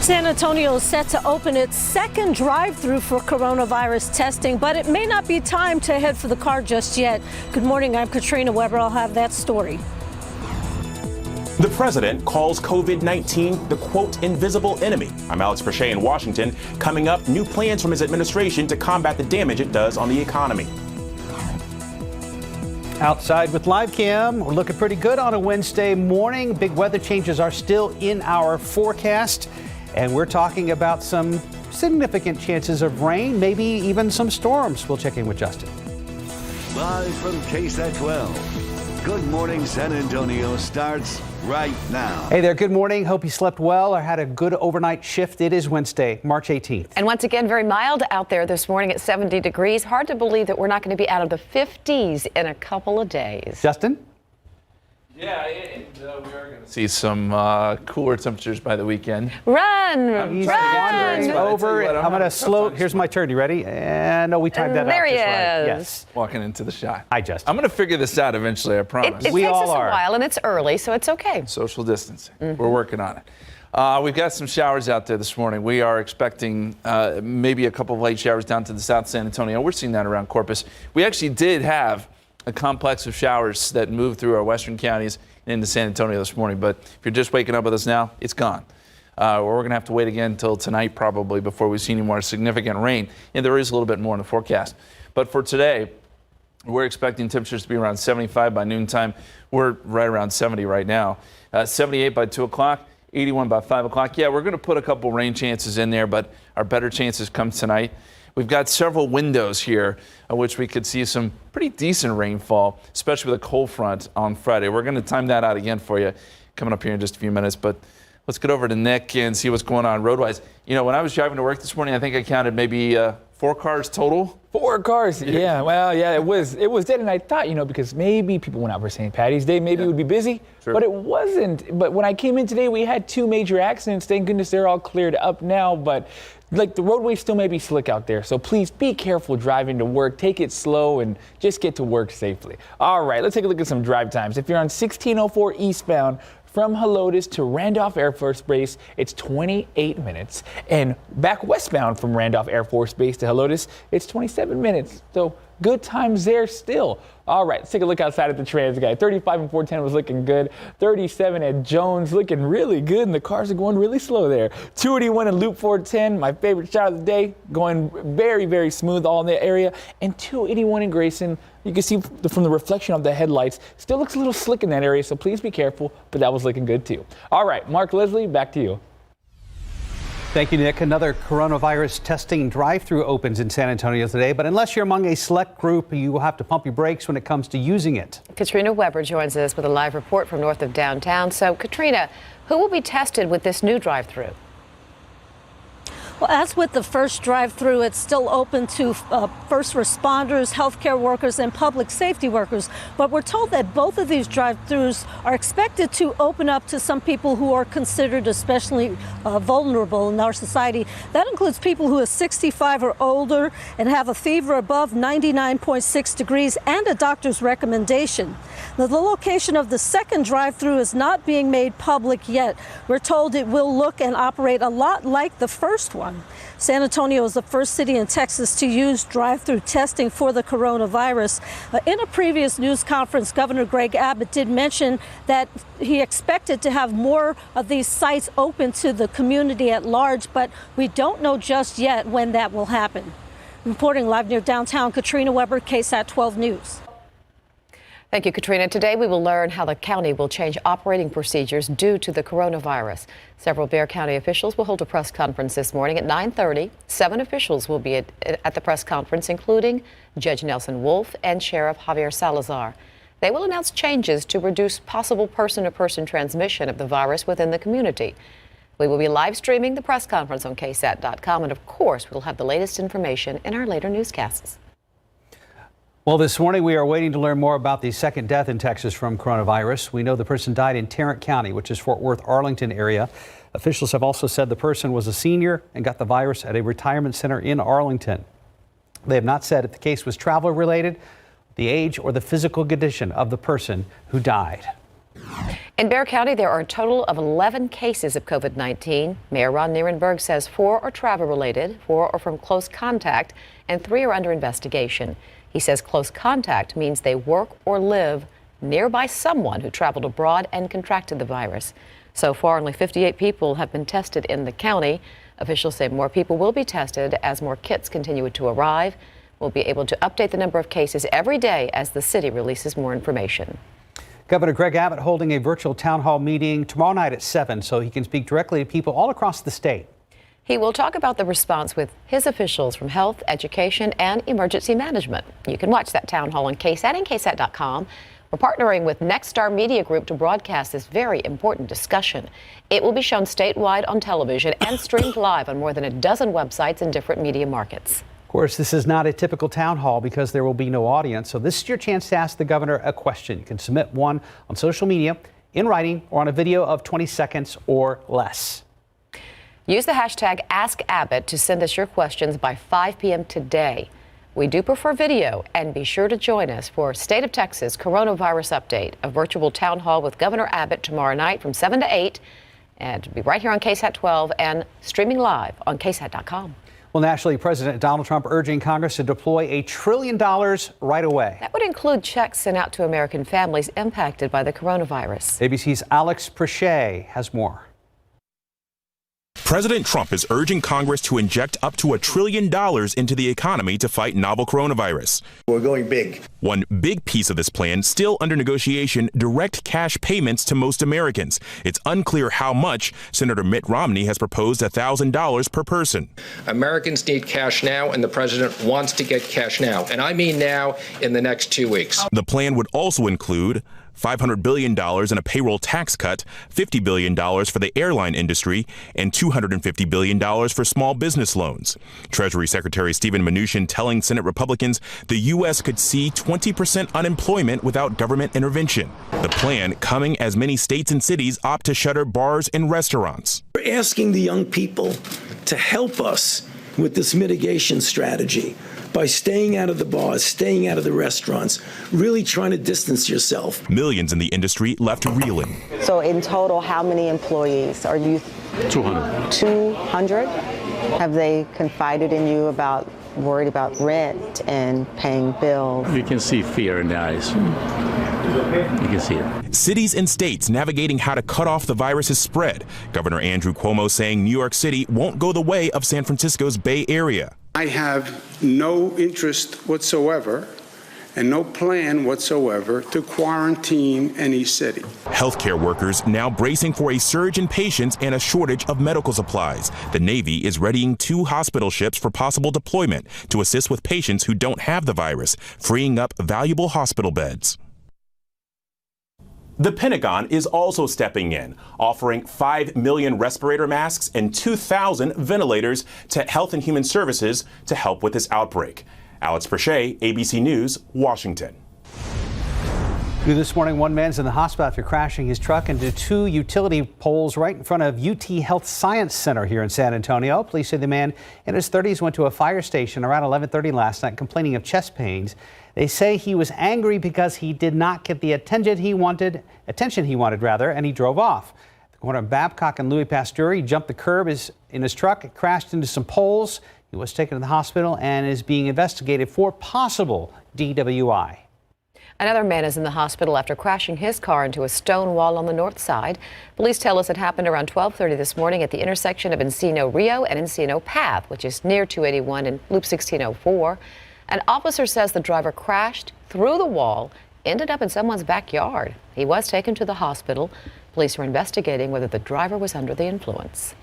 San Antonio is set to open its second drive-through for coronavirus testing, but it may not be time to head for the car just yet. Good morning, I'm Katrina Weber. I'll have that story. The president calls COVID-19 the, quote, invisible enemy. I'm Alex Perche in Washington. Coming up, new plans from his administration to combat the damage it does on the economy. Outside with live cam, we're looking pretty good on a Wednesday morning. Big weather changes are still in our forecast, and we're talking about some significant chances of rain, maybe even some storms. We'll check in with Justin. Live from KSAT12. Good morning, San Antonio starts right now. Hey there, good morning. Hope you slept well or had a good overnight shift. It is Wednesday, March 18th. And once again, very mild out there this morning at 70 degrees. Hard to believe that we're not going to be out of the 50s in a couple of days. Justin? Yeah, and we are going to see some cooler temperatures by the weekend. Run! He's Run! wandering over. I'm going to slow. Here's my turn. You ready? And no, we timed that there out he just right. is. Yes. Walking into the shot. Hi, Justin. I'm going to figure this out eventually, I promise. It We takes all us a are. while, and it's early, so it's okay. Social distancing. We're working on it. We've got some showers out there this morning. We are expecting maybe a couple of light showers down to the south San Antonio. We're seeing that around Corpus. We actually did have a complex of showers that moved through our western counties into San Antonio this morning. But if you're just waking up with us now, it's gone. We're going to have to wait again until tonight probably before we see any more significant rain. And there is a little bit more in the forecast. But for today, we're expecting temperatures to be around 75 by noontime. We're right around 70 right now. 78 by 2 o'clock, 81 by 5 o'clock. Yeah, we're going to put a couple rain chances in there, but our better chances come tonight. We've got several windows here in which we could see some pretty decent rainfall, especially with a cold front on Friday. We're going to time that out again for you coming up here in just a few minutes. But let's get over to Nick and see what's going on roadwise. You know, when I was driving to work this morning, I think I counted maybe 4 cars total. 4 cars, yeah. Well, yeah, it was dead, and I thought, you know, because maybe people went out for St. Patty's Day, maybe it would be busy, but it wasn't. But when I came in today, we had 2 major accidents. Thank goodness they're all cleared up now, but like the roadway still may be slick out there, so please be careful driving to work. Take it slow and just get to work safely. All right, let's take a look at some drive times. If you're on 1604 eastbound, from Helotes to Randolph Air Force Base, it's 28 minutes. And back westbound from Randolph Air Force Base to Helotes, it's 27 minutes. So good times there still. All right, let's take a look outside at the trans guy. 35 and 410 was looking good. 37 at Jones looking really good, and the cars are going really slow there. 281 and Loop 410, my favorite shot of the day, going very, very smooth all in the area. And 281 in Grayson, you can see from the reflection of the headlights, still looks a little slick in that area, so please be careful, but that was looking good too. All right, Mark Leslie, back to you. Thank you, Nick. Another coronavirus testing drive-through opens in San Antonio today, but unless you're among a select group, you will have to pump your brakes when it comes to using it. Katrina Weber joins us with a live report from north of downtown. So, Katrina, who will be tested with this new drive-through? Well, as with the first drive-through, it's still open to first responders, healthcare workers, and public safety workers. But we're told that both of these drive-throughs are expected to open up to some people who are considered especially vulnerable in our society. That includes people who are 65 or older and have a fever above 99.6 degrees and a doctor's recommendation. Now, the location of the second drive-through is not being made public yet. We're told it will look and operate a lot like the first one. San Antonio is the first city in Texas to use drive-through testing for the coronavirus. In a previous news conference, Governor Greg Abbott did mention that he expected to have more of these sites open to the community at large, but we don't know just yet when that will happen. Reporting live near downtown, Katrina Weber, KSAT 12 News. Thank you, Katrina. Today we will learn how the county will change operating procedures due to the coronavirus. Several Bexar County officials will hold a press conference this morning at 9:30. 7 officials will be at the press conference, including Judge Nelson Wolff and Sheriff Javier Salazar. They will announce changes to reduce possible person-to-person transmission of the virus within the community. We will be live streaming the press conference on KSAT.com, and of course, we'll have the latest information in our later newscasts. Well, this morning we are waiting to learn more about the second death in Texas from coronavirus. We know the person died in Tarrant County, which is Fort Worth, Arlington area. Officials have also said the person was a senior and got the virus at a retirement center in Arlington. They have not said if the case was travel related, the age, or the physical condition of the person who died. In Bexar County, there are a total of 11 cases of COVID-19. Mayor Ron Nierenberg says 4 are travel-related, 4 are from close contact, and 3 are under investigation. He says close contact means they work or live nearby someone who traveled abroad and contracted the virus. So far, only 58 people have been tested in the county. Officials say more people will be tested as more kits continue to arrive. We'll be able to update the number of cases every day as the city releases more information. Governor Greg Abbott holding a virtual town hall meeting tomorrow night at 7 so he can speak directly to people all across the state. He will talk about the response with his officials from health, education, and emergency management. You can watch that town hall on KSAT and KSAT.com. We're partnering with Nexstar Media Group to broadcast this very important discussion. It will be shown statewide on television and streamed live on more than a dozen websites in different media markets. Of course, this is not a typical town hall because there will be no audience, so this is your chance to ask the governor a question. You can submit one on social media, in writing, or on a video of 20 seconds or less. Use the hashtag AskAbbott to send us your questions by 5 p.m. today. We do prefer video, and be sure to join us for State of Texas Coronavirus Update, a virtual town hall with Governor Abbott tomorrow night from 7 to 8, and be right here on KSAT12 and streaming live on KSAT.com. Well, nationally, President Donald Trump urging Congress to deploy $1 trillion right away. That would include checks sent out to American families impacted by the coronavirus. ABC's Alex Prochet has more. President Trump is urging Congress to inject up to $1 trillion into the economy to fight novel coronavirus. We're going big. One big piece of this plan, still under negotiation, direct cash payments to most Americans. It's unclear how much. Senator Mitt Romney has proposed $1,000 per person. Americans need cash now, and the president wants to get cash now. And I mean now, in the next 2 weeks. The plan would also include $500 billion in a payroll tax cut, $50 billion for the airline industry, and $250 billion for small business loans. Treasury Secretary Steven Mnuchin telling Senate Republicans the U.S. could see 20% unemployment without government intervention. The plan coming as many states and cities opt to shutter bars and restaurants. We're asking the young people to help us with this mitigation strategy by staying out of the bars, staying out of the restaurants, really trying to distance yourself. Millions in the industry left reeling. So in total, how many employees are you? 200. 200? Have they confided in you about worried about rent and paying bills? You can see fear in their eyes. You can see it. Cities and states navigating how to cut off the virus's spread. Governor Andrew Cuomo saying New York City won't go the way of San Francisco's Bay Area. I have no interest whatsoever and no plan whatsoever to quarantine any city. Healthcare workers now bracing for a surge in patients and a shortage of medical supplies. The Navy is readying 2 hospital ships for possible deployment to assist with patients who don't have the virus, freeing up valuable hospital beds. The Pentagon is also stepping in, offering 5 million respirator masks and 2,000 ventilators to Health and Human Services to help with this outbreak. Alex Prochet, ABC News, Washington. New this morning, one man's in the hospital after crashing his truck into 2 utility poles right in front of UT Health Science Center here in San Antonio. Police say the man in his 30s went to a fire station around 11:30 last night complaining of chest pains. They say he was angry because he did not get the attention he wanted, and he drove off. The corner of Babcock and Louis Pasteur, he jumped the curb in his truck, crashed into some poles. He was taken to the hospital and is being investigated for possible DWI. Another man is in the hospital after crashing his car into a stone wall on the north side. Police tell us it happened around 12:30 this morning at the intersection of Encino Rio and Encino Path, which is near 281 and Loop 1604. An officer says the driver crashed through the wall, ended up in someone's backyard. He was taken to the hospital. Police are investigating whether the driver was under the influence.